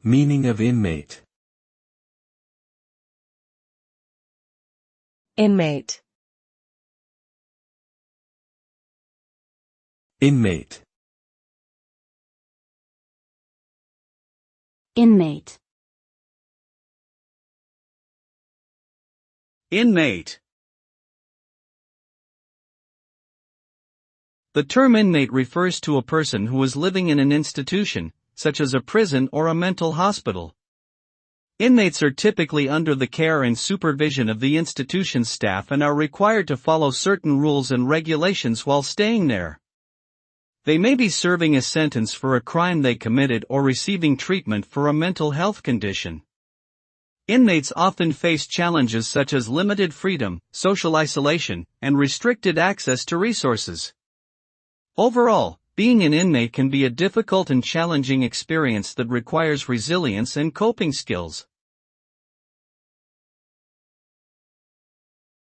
Meaning of inmate. Inmate. Inmate. Inmate. Inmate. The term inmate refers to a person who is living in an institution, such as a prison or a mental hospital. Inmates are typically under the care and supervision of the institution's staff and are required to follow certain rules and regulations while staying there. They may be serving a sentence for a crime they committed or receiving treatment for a mental health condition. Inmates often face challenges such as limited freedom, social isolation, and restricted access to resources. Overall, being an inmate can be a difficult and challenging experience that requires resilience and coping skills.